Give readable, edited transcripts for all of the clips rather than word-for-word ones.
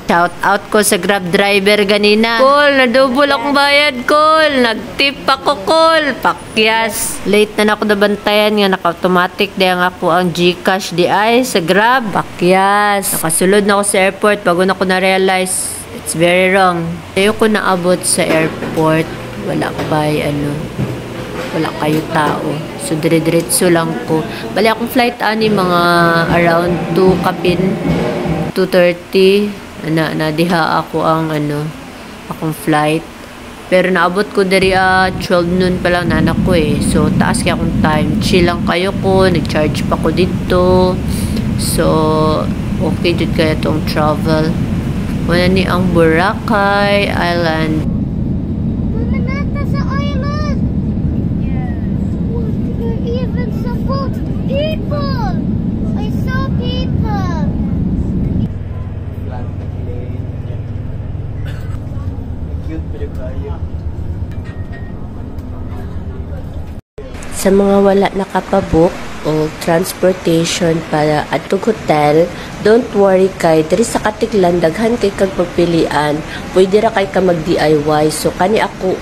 Shout out ko sa Grab driver ganina. Cool, nadouble akong bayad, cool. Nagtip ako, cool. Pakyas. Late na ako nabantayan nga, naka-automatic di ang ako ang GCash di ay sa Grab. Pakyas. Nakasulod na ako sa airport bago na ako na-realize it's very wrong. Tayo ko naabot sa airport. Wala kayo tao. So, dire-diretso lang ko. Bali akong flight mga around 2 kapin, 2:30. Nadiha ako ang akong flight. Pero naabot ko dari 12 noon pa lang na anak ko eh. So, taas kaya akong time. Chill lang kayo ko. Nag-charge pa ko dito. So, okay dito kaya itong travel. Wala ni ang Boracay Island. Mamanata sa island! Yes. What? There even some people! I saw people! Sa mga wala nakapabook o transportation para atog hotel, don't worry kay diri sa Katiglan daghan kay kag pagpilian. Pwede ra kay ka mag DIY. So kani ako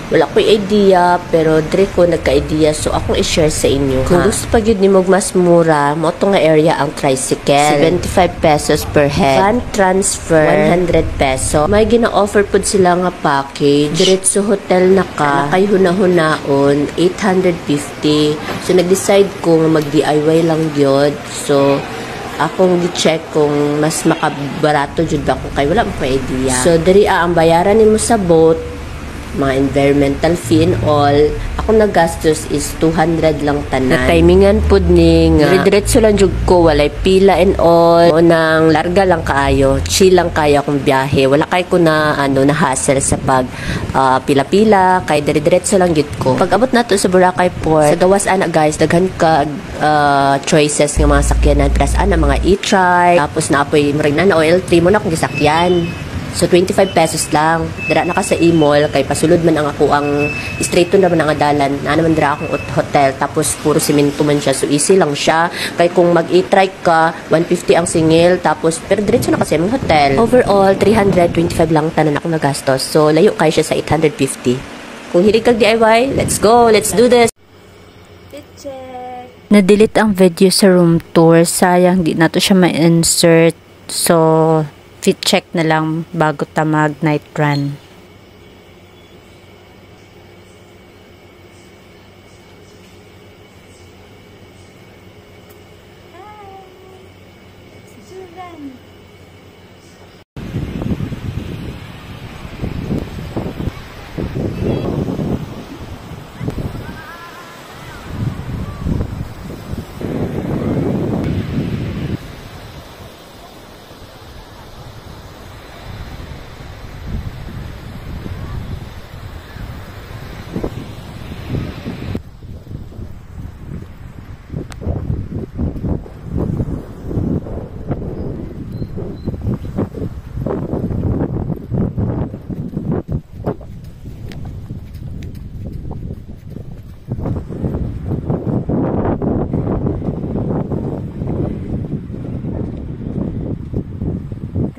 wala ko'y idea pero diri ko nagka-idea so akong i-share sa inyo. Kung gusto pa gyud nimo mas mura, mo to nga area ang tricycle. 75 pesos per head. Van transfer 100 peso. May gina-offer pud sila nga package. Diretso hotel na ka, kay hunahunaon 850. So nag-decide ko nga mag-DIY lang gyud. So akong gi-check kung mas makabarato jud ba ko kay wala mo pa idea. So diri ang bayaran nimo sa boat, mga environmental fee and all, ako nagastos is 200 lang tanan. Na timingan pud ning diretso lang jud ko, walay pila and all. O nang larga lang kaayo, chill lang kaya akong biyahe. Wala kay ko na na hassle sa pag pila-pila, kay diretso lang jud ko. Pag abot nato sa Boracay Port, sa gawas ana guys, daghan ka choices nga mga sakyanan. Plus ana mga e-trike, tapos naapoy maring na oil-free mo na kung gisakyan. So 25 pesos lang. Dira na ka sa e-mall kay pasulod man ang ako ang straight to naman ang adalan. Na naman dira akong hotel tapos puro semento man siya. So easy lang siya. Kay kung mag e-trike ka, 150 ang singil tapos pero diretso na kasi ang hotel. Overall 325 lang tanan ako nagastos. So layo kay siya sa 850. Kung hilig kag DIY, let's go. Let's do this. Na-delete ang video sa room tour. Sayang di na to siya ma-insert. So fit check na lang bago ta mag night run.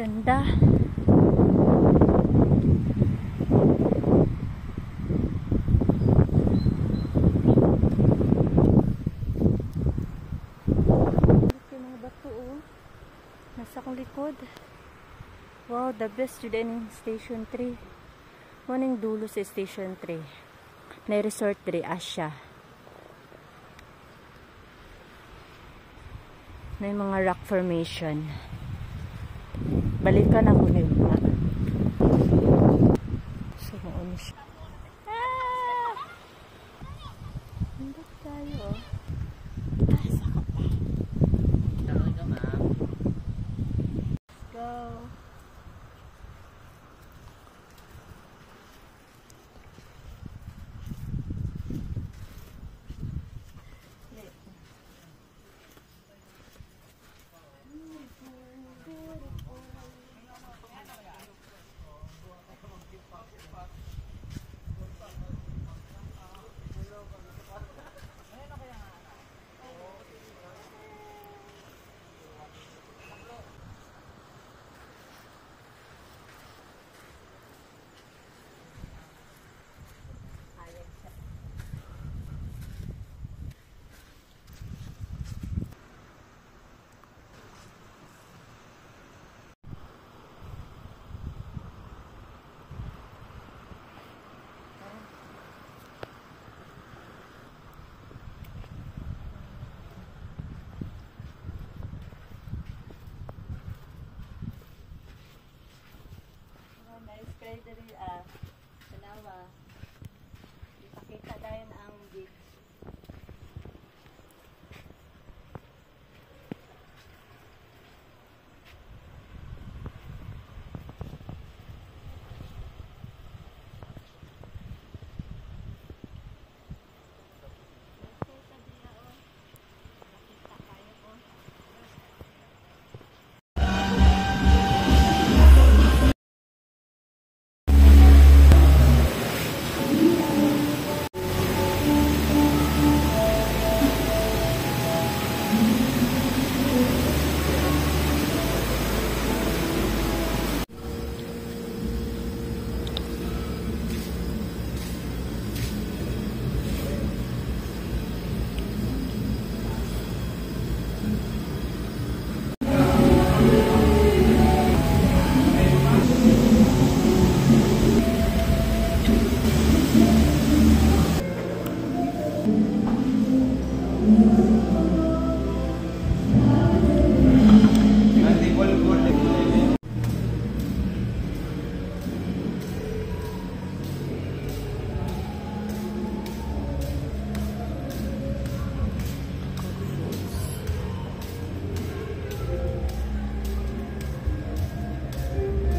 Ganda. Mga bato nasa akong likod. Wow, the best yun in station 3. Maning dulo sa station 3. Na resort 3 Asia. Na mga rock formation. Balikan ako na yun. So, mauna siya. Hindot tayo. Sakot pa. Tawag ka, ma'am. Let's go. diri tanawa. Ipakita dayon ang beach.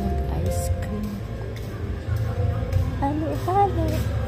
Mag-ice cream. Halo-halo.